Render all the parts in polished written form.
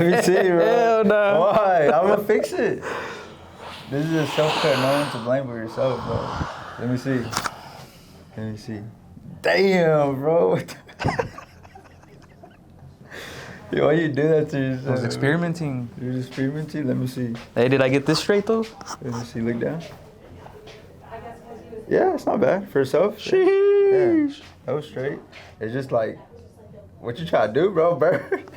Let me see, bro. Hell no. Why? I'm gonna fix it. This is a self-cut. No one to blame but yourself, bro. Let me see. Let me see. Damn, bro. Yo, why you do that to yourself? I was experimenting. You're just experimenting? Let me see. Hey, did I get this straight though? Let me see. Look down. Yeah, it's not bad for yourself. Sheesh. Yeah, that was straight. It's just like, what you try to do, bro, Bird?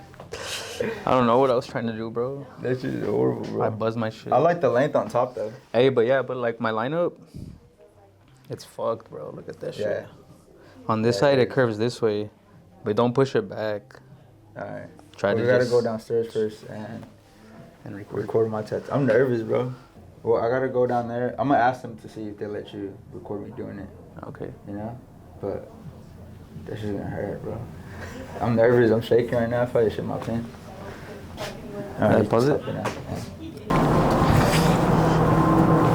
I don't know what I was trying to do, bro. That shit is horrible, bro. I buzzed my shit. I like the length on top, though. Hey, but like my lineup, it's fucked, bro. Look at that shit. Yeah. On this side, it curves this way, but don't push it back. All right. Try We to gotta just go downstairs first and record. record my tattoo. I'm nervous, bro. Well, I gotta go down there. I'm gonna ask them to see if they let you record me doing it. Okay. You know? But that shit's gonna hurt, bro. I'm nervous. I'm shaking right now. I feel like shit in my pen. All right, Pause it.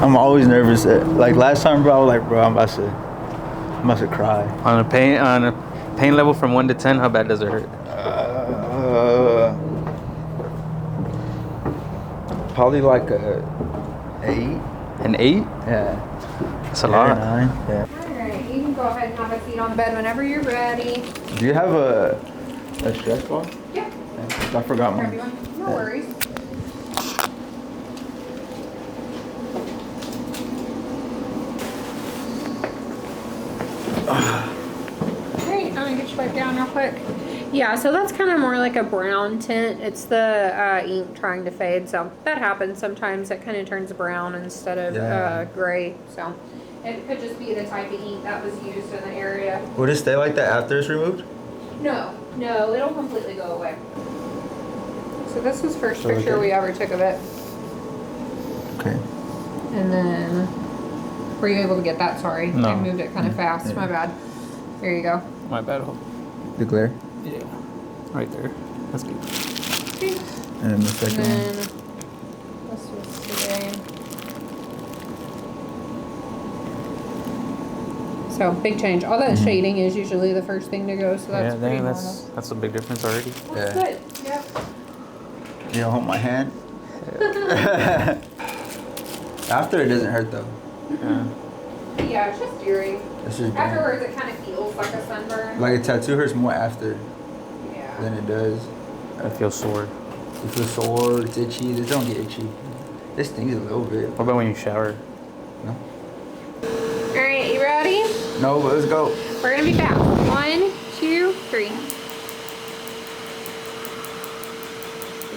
I'm always nervous. Like last time, bro, I was like, bro, I'm about to cry. On a pain level from 1 to 10, how bad does it hurt? Probably like a 8. An 8? Yeah. That's a lot. 9. Yeah. Alright, you can go ahead and have a seat on the bed whenever you're ready. Do you have a stress ball? Yeah. I forgot For mine. everyone. No worries. Alright, I'm gonna get you wiped down real quick. Yeah, so that's kind of more like a brown tint. It's the ink trying to fade, so that happens sometimes. It kind of turns brown instead of gray. So it could just be the type of ink that was used in the area. Would it stay like that after it's removed? No, it'll completely go away. So this was the first So picture okay. we ever took of it. Okay. And then, were you able to get that? Sorry, No. I moved it kind of fast. Yeah. My bad. There you go. My bad. The glare. Yeah. Right there. That's good. Okay. And then the And second then one. this was today. So big change. All that shading is usually the first thing to go. So that's Yeah, pretty dang, normal. that's a big difference already. That's Yeah. good. Yep. You don't hold my hand. After it doesn't hurt though. Yeah. Yeah, it's just eerie. It's just Afterwards, it kind of feels like a sunburn. like a tattoo hurts more after Yeah. than it does. I feel sore. You feel sore, it's itchy. This don't get itchy. This stings a little bit. What about when you shower? No. All right, you ready? No, but let's go. We're gonna be back. 1, 2, 3.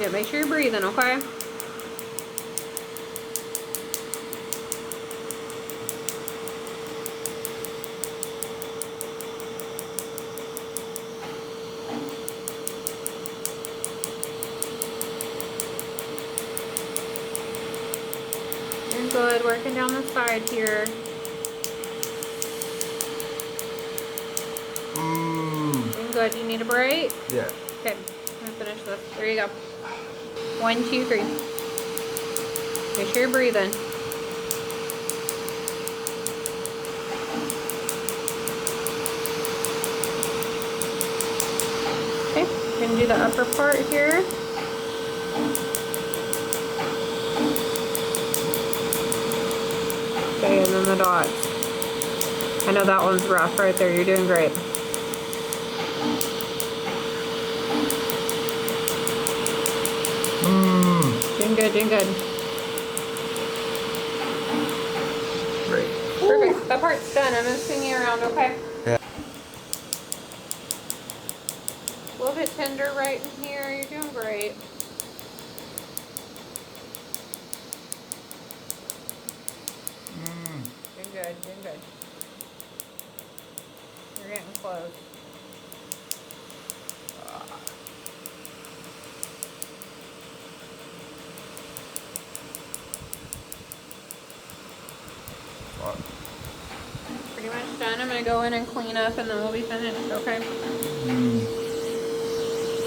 Yeah, make sure you're breathing, okay? You're good. Working down the side here. Doing good. You need a break? Yeah. Okay, I'm gonna finish this. There you go. 1, 2, 3. Make sure you're breathing. Okay, we're gonna do the upper part here. Okay, and then the dots. I know that one's rough right there. You're doing great. Doing good, doing good. Great. Perfect. That part's done. I'm gonna swing you around, okay? Yeah. A little bit tender right in here. You're doing great. Doing good, doing good. You're getting close. Pretty much done. I'm gonna go in and clean up and then we'll be finished, okay?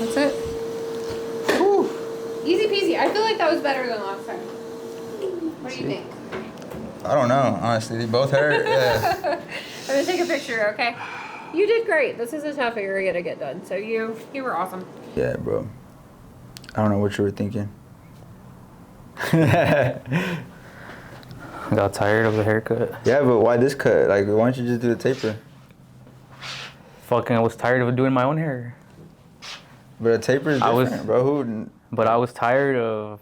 That's it. Whew. Easy peasy. I feel like that was better than last time. What do you think? I don't know, honestly. They both hurt. Yeah. I'm gonna take a picture, okay? You did great. This is a tough area to get done. So you were awesome. Yeah, bro. I don't know what you were thinking. I got tired of the haircut. Yeah, but why this cut? Like, why don't you just do the taper? Fucking, I was tired of doing my own hair. But a taper is different, bro. But I was tired of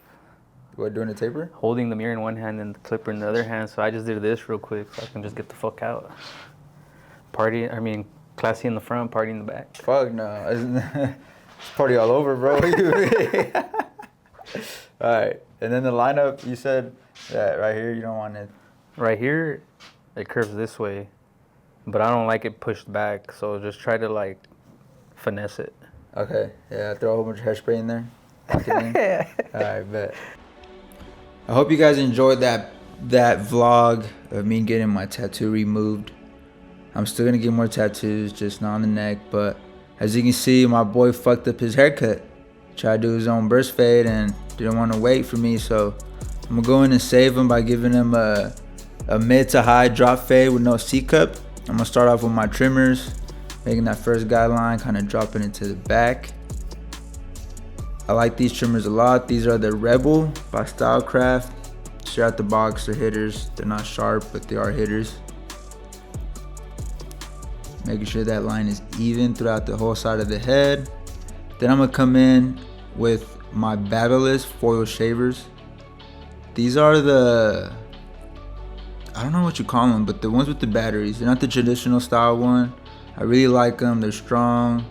doing a taper? holding the mirror in one hand and the clipper in the other hand, so I just did this real quick so I can just get the fuck out. Classy in the front, party in the back. Fuck no. It's party all over, bro. Alright. And then the lineup, you said that right here you don't want it. Right here, it curves this way, but I don't like it pushed back, so just try to like finesse it. Okay. Yeah, throw a whole bunch of hairspray in there. Alright, bet. I hope you guys enjoyed that vlog of me getting my tattoo removed. I'm still gonna get more tattoos, just not on the neck, but as you can see, my boy fucked up his haircut. Tried to do his own burst fade and didn't want to wait for me, so I'm gonna go in and save him by giving him a mid to high drop fade with no C-cup. I'm gonna start off with my trimmers, making that first guideline, kind of dropping it to the back. I like these trimmers a lot. These are the Rebel by Stylecraft. Straight out the box, they're hitters. They're not sharp, but they are hitters. Making sure that line is even throughout the whole side of the head. Then I'm gonna come in with my Babyliss foil shavers. These are the, I don't know what you call them, but the ones with the batteries. They're not the traditional style one. I really like them. They're strong.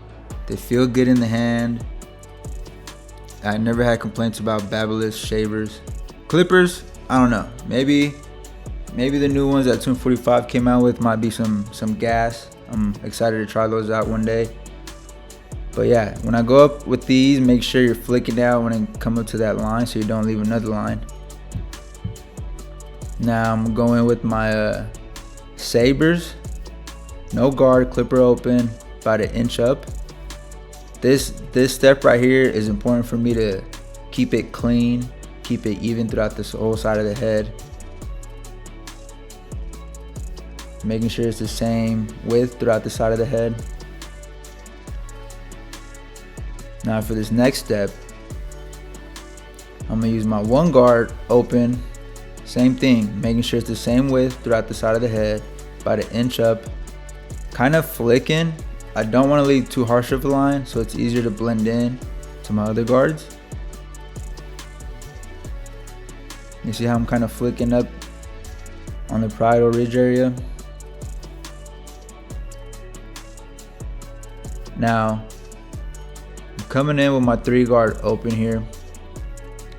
They feel good in the hand. I never had complaints about Babyliss shavers. Clippers, I don't know. Maybe the new ones that Tune 45 came out with might be some gas. I'm excited to try those out one day. But yeah, when I go up with these, make sure you're flicking out when I come up to that line so you don't leave another line. Now I'm going with my Sabers. No guard, clipper open, about an inch up. This step right here is important for me to keep it clean, keep it even throughout this whole side of the head. Making sure it's the same width throughout the side of the head. Now for this next step, I'm gonna use my one guard open. Same thing, making sure it's the same width throughout the side of the head, about an inch up. Kind of flicking. I don't want to leave too harsh of a line, so it's easier to blend in to my other guards. You see how I'm kind of flicking up on the parietal ridge area? Now, I'm coming in with my 3-guard open here.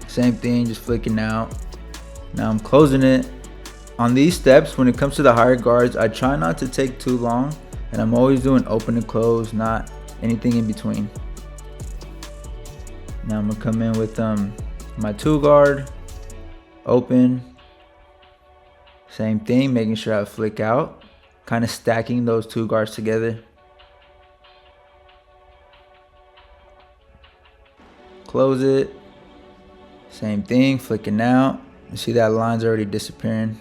Same thing, just flicking out. Now I'm closing it. On these steps, when it comes to the higher guards, I try not to take too long, and I'm always doing open and close, not anything in between. Now I'm gonna come in with my 2-guard open. Same thing, making sure I flick out, kind of stacking those 2 guards together. Close it. Same thing, flicking out. You see that line's already disappearing.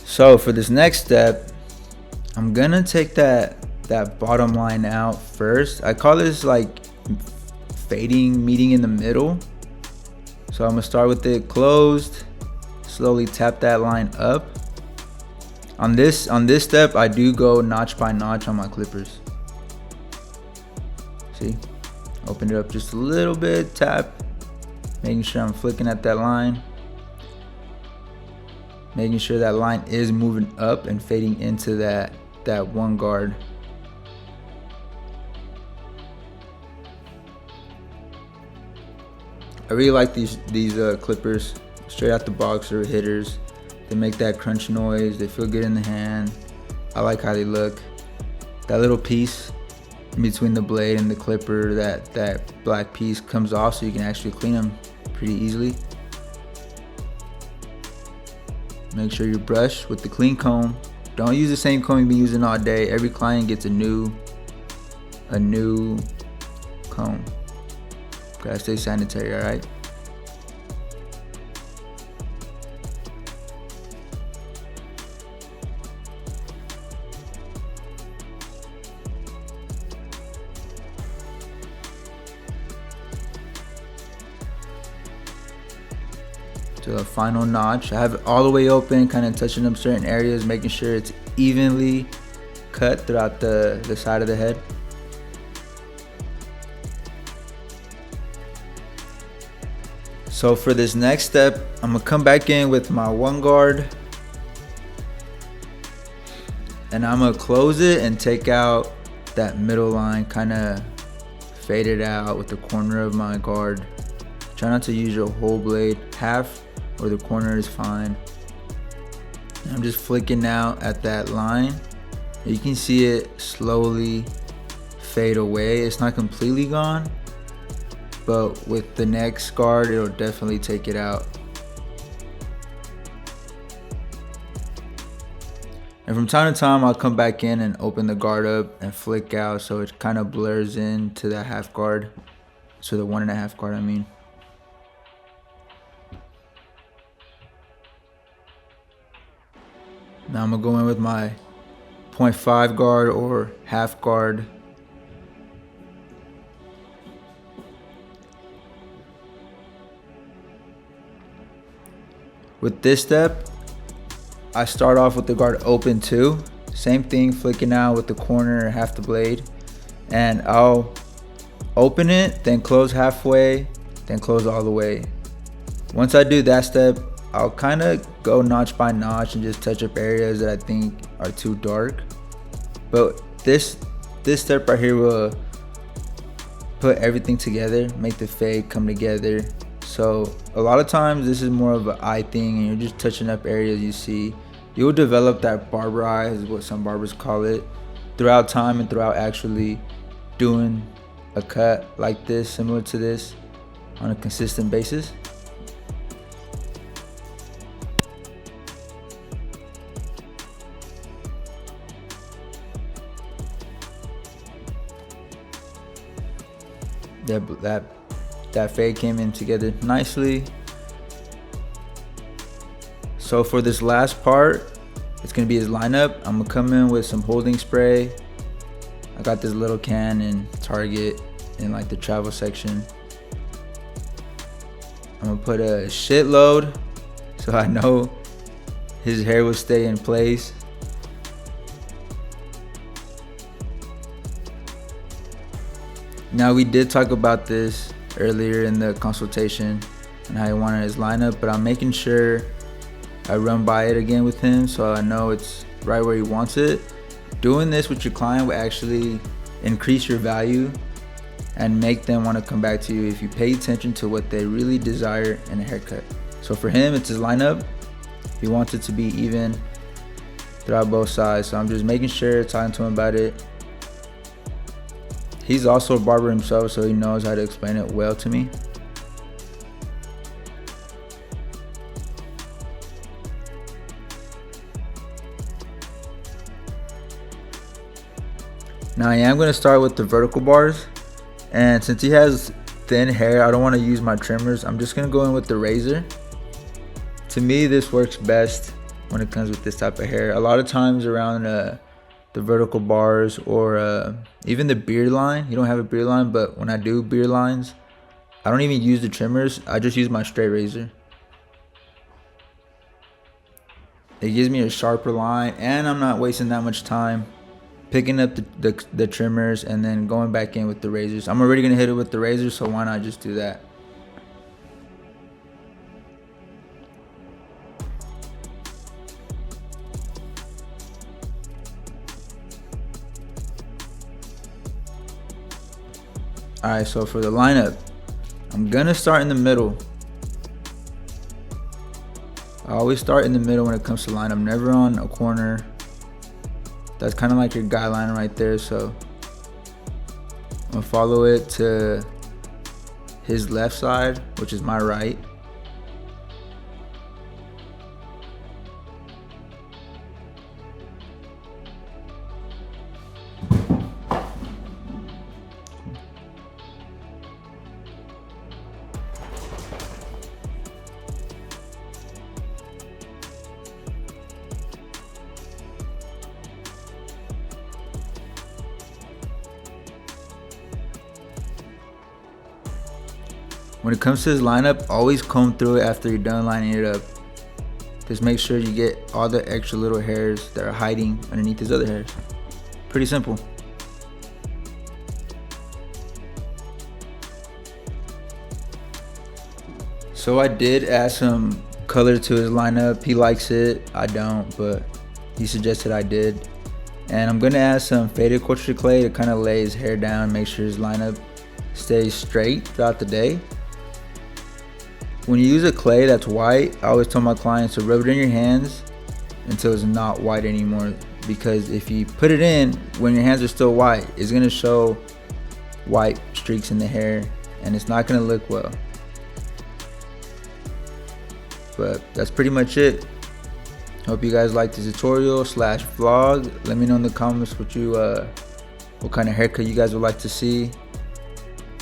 So for this next step, I'm gonna take that bottom line out first. I call this like fading, meeting in the middle. So I'm gonna start with it closed, slowly tap that line up. On this step, I do go notch by notch on my clippers. See, open it up just a little bit, tap, making sure I'm flicking at that line. Making sure that line is moving up and fading into that 1 guard. I really like these clippers, straight out the box. They're hitters. They make that crunch noise. They feel good in the hand. I like how they look. That little piece in between the blade and the clipper, that black piece comes off, so you can actually clean them pretty easily. Make sure you brush with the clean comb. Don't use the same comb you've been using all day. Every client gets a new comb. Gotta stay sanitary, alright? to the final notch. I have it all the way open, kind of touching up certain areas, making sure it's evenly cut throughout the side of the head. So for this next step, I'm gonna come back in with my one guard, and I'm gonna close it and take out that middle line, kind of fade it out with the corner of my guard. Try not to use your whole blade, half or the corner is fine. And I'm just flicking out at that line. You can see it slowly fade away. It's not completely gone, but with the next guard, it'll definitely take it out. And from time to time, I'll come back in and open the guard up and flick out so it kind of blurs into that half guard. So the 1.5 guard, I mean. Now I'm gonna go in with my 0.5 guard or half guard. With this step, I start off with the guard open too. Same thing, flicking out with the corner, half the blade. And I'll open it, then close halfway, then close all the way. Once I do that step, I'll kind of go notch by notch and just touch up areas that I think are too dark. But this step right here will put everything together, make the fade come together. So a lot of times this is more of an eye thing and you're just touching up areas you see. You'll develop that barber eye, is what some barbers call it, throughout time and throughout actually doing a cut like this, similar to this, on a consistent basis. That fade came in together nicely. So for this last part, it's gonna be his lineup. I'm gonna come in with some holding spray. I got this little can in Target in like the travel section. I'm gonna put a shitload so I know his hair will stay in place. Now we did talk about this earlier in the consultation and how he wanted his lineup, but I'm making sure I run by it again with him so I know it's right where he wants it. Doing this with your client will actually increase your value and make them want to come back to you if you pay attention to what they really desire in a haircut. So for him, it's his lineup. He wants it to be even throughout both sides. So I'm just making sure, talking to him about it. He's also a barber himself, so he knows how to explain it well to me. Now I am going to start with the vertical bars, and since he has thin hair, I don't want to use my trimmers. I'm just going to go in with the razor. To me, this works best when it comes with this type of hair. A lot of times around the vertical bars or even the beard line, you don't have a beard line, but when I do beard lines, I don't even use the trimmers. I just use my straight razor. It gives me a sharper line, and I'm not wasting that much time picking up the trimmers and then going back in with the razors. I'm already gonna hit it with the razor, so why not just do that? Alright, so for the lineup, I'm gonna start in the middle. I always start in the middle when it comes to lineup, never on a corner. That's kind of like your guideline right there, so I'm gonna follow it to his left side, which is my right. When it comes to his lineup, always comb through it after you're done lining it up. Just make sure you get all the extra little hairs that are hiding underneath his other hairs. Pretty simple. So I did add some color to his lineup. He likes it, I don't, but he suggested I did. And I'm gonna add some faded cultured clay to kind of lay his hair down, make sure his lineup stays straight throughout the day. When you use a clay that's white, I always tell my clients to rub it in your hands until it's not white anymore, because if you put it in when your hands are still white, it's gonna show white streaks in the hair and it's not gonna look well. But that's pretty much it. Hope you guys liked the tutorial / vlog. Let me know in the comments what kind of haircut you guys would like to see,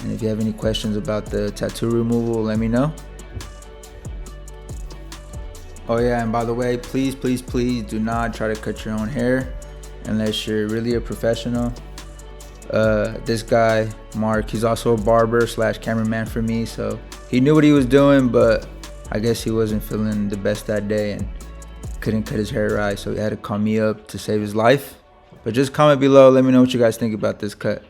and if you have any questions about the tattoo removal, let me know. Oh yeah, and by the way, please do not try to cut your own hair unless you're really a professional. This guy Mark, he's also a barber / cameraman for me, so he knew what he was doing, but I guess he wasn't feeling the best that day and couldn't cut his hair right, so he had to call me up to save his life. But just comment below, let me know what you guys think about this cut.